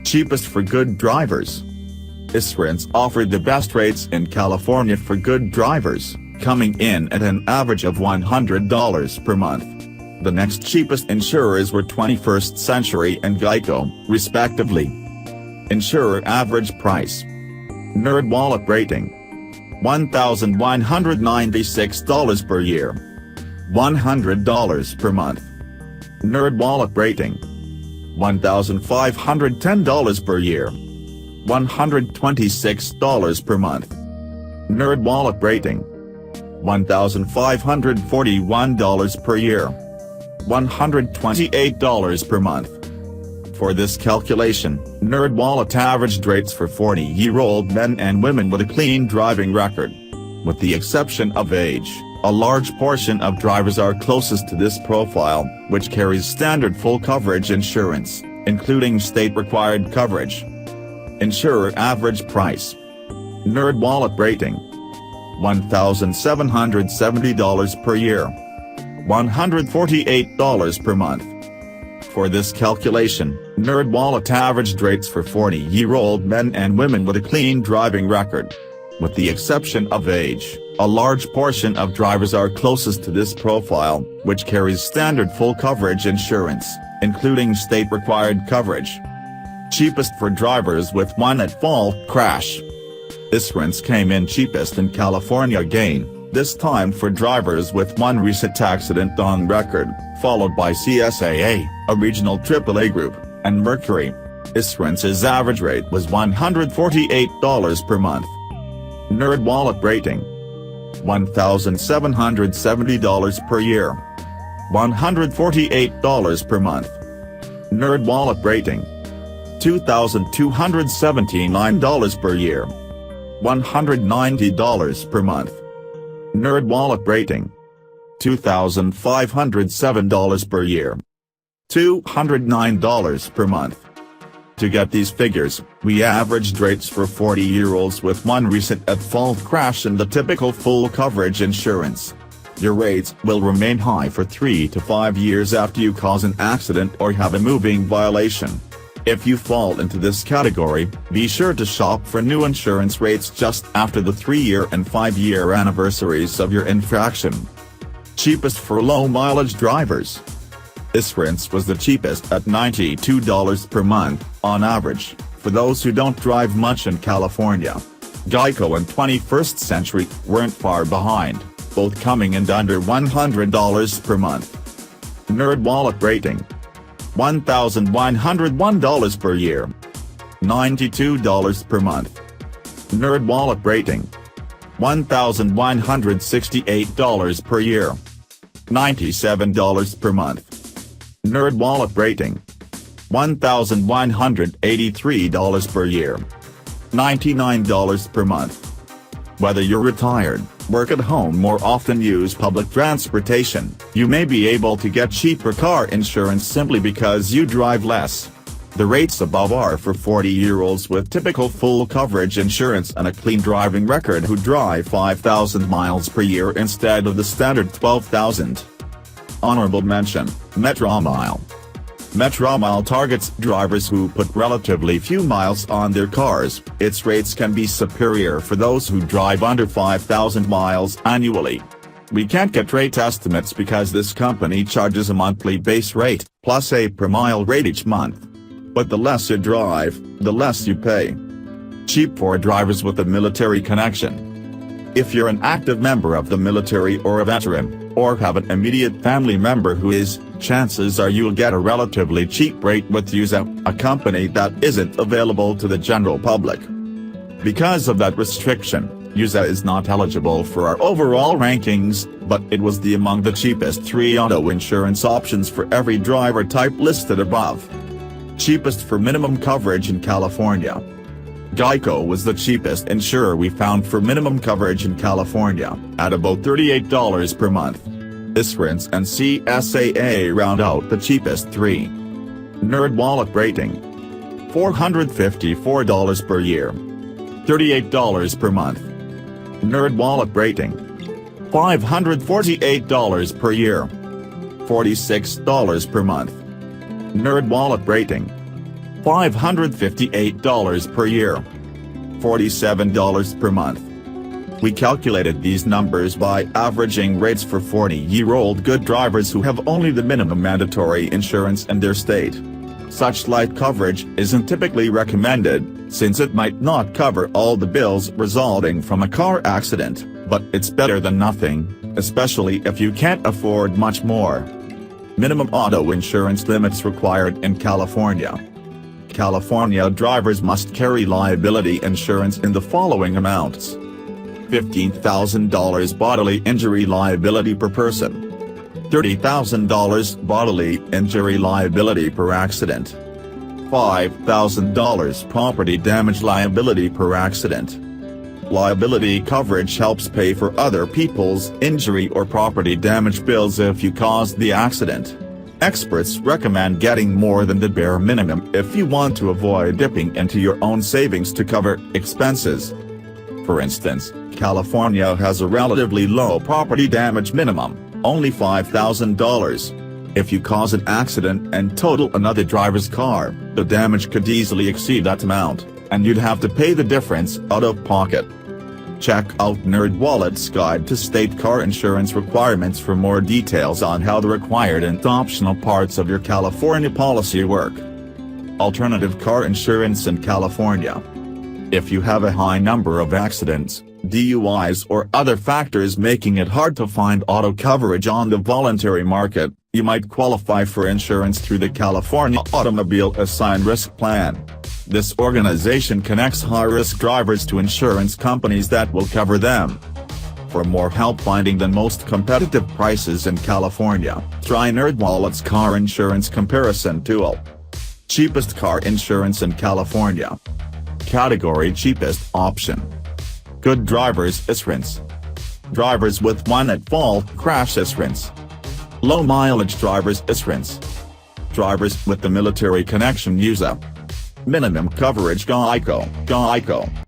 Cheapest for good drivers. CCars offered the best rates in California for good drivers, coming in at an average of $100 per month. The next cheapest insurers were 21st Century and Geico, respectively. Insurer average price. NerdWallet rating: $1,196 per year. $100 per month. NerdWallet rating: $1,510 per year. $126 per month. NerdWallet rating: $1,541 per year. $128 per month. For this calculation, NerdWallet averaged rates for 40-year-old men and women with a clean driving record. With the exception of age, a large portion of drivers are closest to this profile, which carries standard full coverage insurance, including state-required coverage. Insurer average price. NerdWallet rating: $1,770 per year. $148 per month. For this calculation, NerdWallet averaged rates for 40-year-old men and women with a clean driving record. With the exception of age, a large portion of drivers are closest to this profile, which carries standard full coverage insurance, including state-required coverage. Cheapest for drivers with one at-fault crash. CCars came in cheapest in California again, this time for drivers with one recent accident on record, followed by CSAA, a regional AAA group, and Mercury. CCars' average rate was $148 per month. NerdWallet rating: $1,770 per year. $148 per month. NerdWallet rating: $2,279 per year. $190 per month. NerdWallet rating: $2,507 per year. $209 per month. To get these figures, we averaged rates for 40-year-olds with one recent at-fault crash and the typical full coverage insurance. Your rates will remain high for 3 to 5 years after you cause an accident or have a moving violation. If you fall into this category, be sure to shop for new insurance rates just after the 3-year and 5-year anniversaries of your infraction. Cheapest for low-mileage drivers. CCars was the cheapest at $92 per month, on average, for those who don't drive much in California. Geico and 21st Century weren't far behind, both coming in under $100 per month. NerdWallet rating: $1,101 per year. $92 per month. NerdWallet rating: $1,168 per year. $97 per month. NerdWallet rating: $1,183 per year. $99 per month. Whether you're retired, work at home or often use public transportation, you may be able to get cheaper car insurance simply because you drive less. The rates above are for 40-year-olds with typical full coverage insurance and a clean driving record who drive 5,000 miles per year instead of the standard 12,000. Honorable mention: Metromile. Metromile targets drivers who put relatively few miles on their cars. Its rates can be superior for those who drive under 5,000 miles annually. We can't get rate estimates because this company charges a monthly base rate, plus a per-mile rate each month. But the less you drive, the less you pay. Cheap for drivers with a military connection. If you're an active member of the military or a veteran, or have an immediate family member who is, chances are you'll get a relatively cheap rate with USA, a company that isn't available to the general public. Because of that restriction, USA is not eligible for our overall rankings, but it was among the cheapest 3 auto insurance options for every driver type listed above. Cheapest for minimum coverage in California. Geico was the cheapest insurer we found for minimum coverage in California, at about $38 per month. CCars and CSAA round out the cheapest 3. NerdWallet rating: $454 per year. $38 per month. NerdWallet rating: $548 per year. $46 per month. NerdWallet rating: $558 per year. $47 per month. We calculated these numbers by averaging rates for 40-year-old good drivers who have only the minimum mandatory insurance in their state. Such light coverage isn't typically recommended, since it might not cover all the bills resulting from a car accident, but it's better than nothing, especially if you can't afford much more. Minimum auto insurance limits required in California. California drivers must carry liability insurance in the following amounts: $15,000 bodily injury liability per person, $30,000 bodily injury liability per accident, $5,000 property damage liability per accident. Liability coverage helps pay for other people's injury or property damage bills if you caused the accident. Experts recommend getting more than the bare minimum if you want to avoid dipping into your own savings to cover expenses. For instance, California has a relatively low property damage minimum, only $5,000. If you cause an accident and total another driver's car, the damage could easily exceed that amount, and you'd have to pay the difference out of pocket. Check out NerdWallet's Guide to State Car Insurance Requirements for more details on how the required and optional parts of your California policy work. Alternative car insurance in California. If you have a high number of accidents, DUIs or other factors making it hard to find auto coverage on the voluntary market, you might qualify for insurance through the California Automobile Assigned Risk Plan. This organization connects high-risk drivers to insurance companies that will cover them. For more help finding the most competitive prices in California, try NerdWallet's Car Insurance Comparison Tool. Cheapest car insurance in California. Category Cheapest option. Good drivers insurance. Drivers with one at-fault crash insurance. Low mileage drivers insurance. Drivers with the military connection use a minimum coverage Geico.